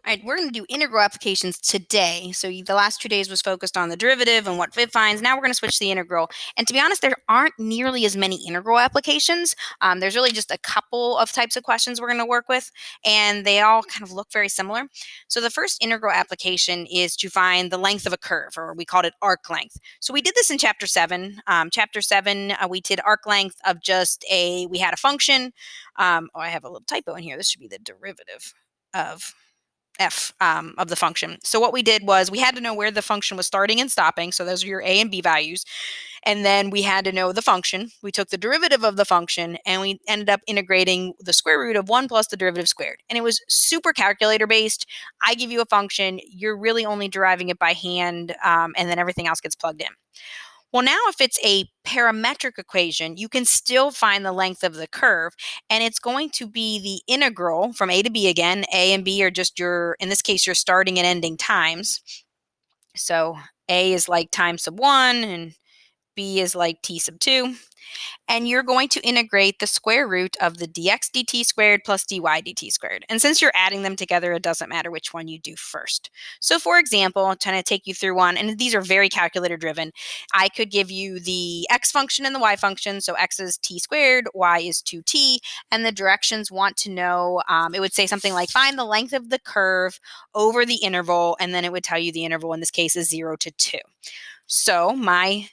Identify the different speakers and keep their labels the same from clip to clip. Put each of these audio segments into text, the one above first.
Speaker 1: All right, we're going to do integral applications today. So the last 2 days was focused on the derivative and what it finds. Now we're going to switch to the integral. And to be honest, there aren't nearly as many integral applications. There's really just a couple of types of questions we're going to work with, and they all kind of look very similar. So the first integral application is to find the length of a curve, or we called it arc length. So we did this in chapter 7. Chapter 7, we did arc length of we had a function. I have a little typo in here. This should be the derivative of f of the function. So what we did was we had to know where the function was starting and stopping. So those are your a and b values. And then we had to know the function. We took the derivative of the function and we ended up integrating the square root of 1 plus the derivative squared. And it was super calculator based. I give you a function. You're really only deriving it by hand, and then everything else gets plugged in. Well, now if it's a parametric equation, you can still find the length of the curve, and it's going to be the integral from a to b again. A and b are just in this case, your starting and ending times. So a is like time sub 1, and b is like t sub 2. And you're going to integrate the square root of the dx dt squared plus dy dt squared. And since you're adding them together, it doesn't matter which one you do first. So for example, I'm trying to take you through one, and these are very calculator driven. I could give you the x function and the y function. So x is t squared, y is 2t, and the directions want to know, it would say something like find the length of the curve over the interval, and then it would tell you the interval in this case is 0 to 2. So my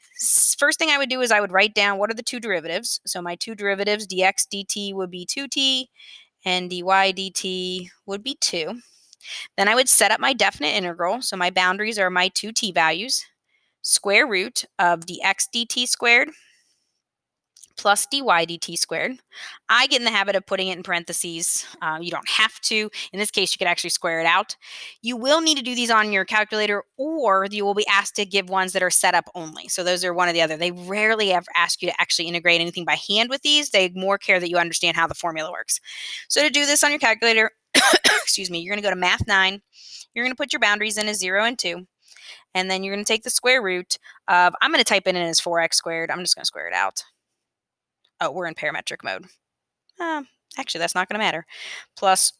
Speaker 1: first thing I would do is I would write down what are the two derivatives. So my two derivatives, dx dt would be 2t and dy dt would be 2. Then I would set up my definite integral. So my boundaries are my two t values, square root of dx dt squared plus dy dt squared. I get in the habit of putting it in parentheses. You don't have to. In this case, you could actually square it out. You will need to do these on your calculator, or you will be asked to give ones that are set up only. So those are one or the other. They rarely ever ask you to actually integrate anything by hand with these. They more care that you understand how the formula works. So to do this on your calculator, excuse me, you're going to go to Math 9. You're going to put your boundaries in as 0 and 2. And then you're going to take the square root of, I'm going to type it in as 4x squared. I'm just going to square it out. Oh, we're in parametric mode. Actually, that's not going to matter. Plus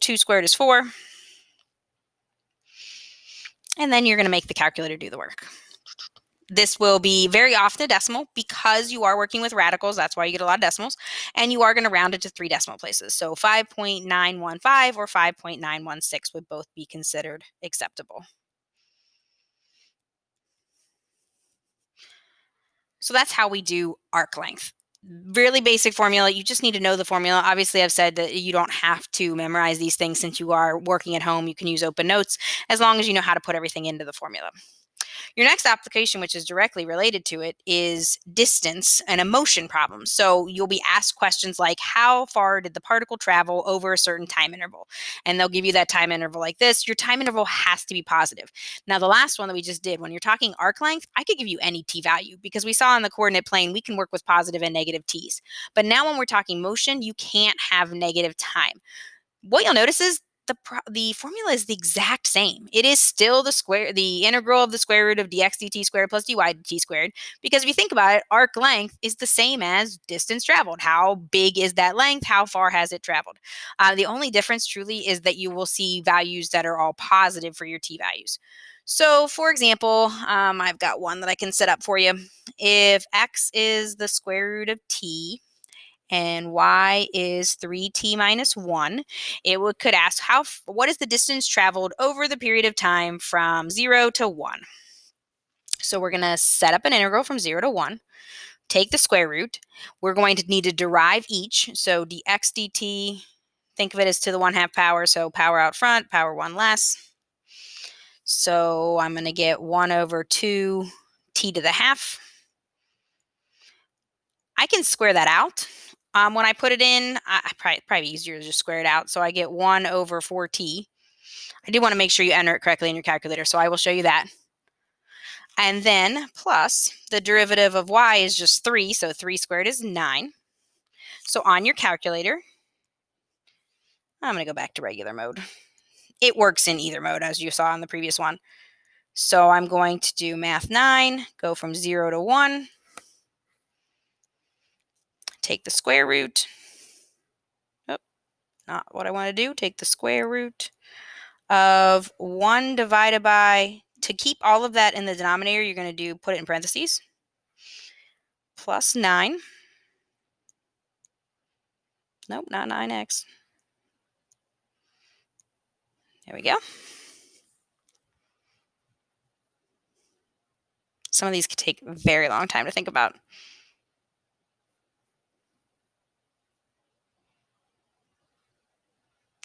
Speaker 1: 2 squared is 4. And then you're going to make the calculator do the work. This will be very often a decimal because you are working with radicals. That's why you get a lot of decimals. And you are going to round it to 3 decimal places. So 5.915 or 5.916 would both be considered acceptable. So that's how we do arc length. Really basic formula. You just need to know the formula. Obviously, I've said that you don't have to memorize these things since you are working at home. You can use open notes as long as you know how to put everything into the formula. Your next application, which is directly related to it, is distance and a motion problem. So you'll be asked questions like, how far did the particle travel over a certain time interval? And they'll give you that time interval like this. Your time interval has to be positive. Now, the last one that we just did, when you're talking arc length, I could give you any t value because we saw on the coordinate plane, we can work with positive and negative t's. But now when we're talking motion, you can't have negative time. What you'll notice is the formula is the exact same. It is still the integral of the square root of dx dt squared plus dy dt squared, because if you think about it, arc length is the same as distance traveled. How big is that length? How far has it traveled? The only difference truly is that you will see values that are all positive for your t values. So for example, I've got one that I can set up for you. If x is the square root of t, and y is 3t minus 1, could ask what is the distance traveled over the period of time from 0 to 1. So we're going to set up an integral from 0 to 1, take the square root. We're going to need to derive each. So dx dt, think of it as to the 1/2 power, so power out front, power 1 less. So I'm going to get 1 over 2 t to the half. I can square that out. When I put it in, probably easier to just square it out. So I get 1 over 4t. I do want to make sure you enter it correctly in your calculator, so I will show you that. And then plus the derivative of y is just 3, so 3 squared is 9. So on your calculator, I'm going to go back to regular mode. It works in either mode, as you saw in the previous one. So I'm going to do Math 9, go from 0 to 1, take the square root. Oh, not what I want to do. Take the square root of 1 divided by, to keep all of that in the denominator, you're going to put it in parentheses, plus 9. Nope, not 9x. There we go. Some of these could take a very long time to think about.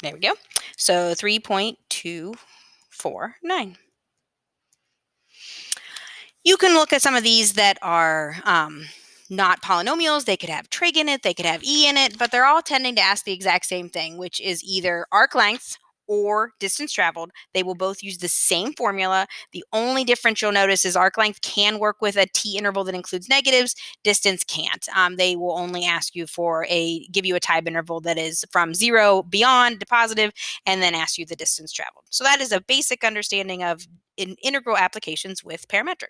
Speaker 1: There we go. So 3.249. You can look at some of these that are not polynomials. They could have trig in it, they could have e in it, but they're all tending to ask the exact same thing, which is either arc length or distance traveled. They will both use the same formula. The only difference you'll notice is arc length can work with a t interval that includes negatives. Distance can't. They will only ask you give you a time interval that is from 0 beyond to positive, and then ask you the distance traveled. So that is a basic understanding of integral applications with parametrics.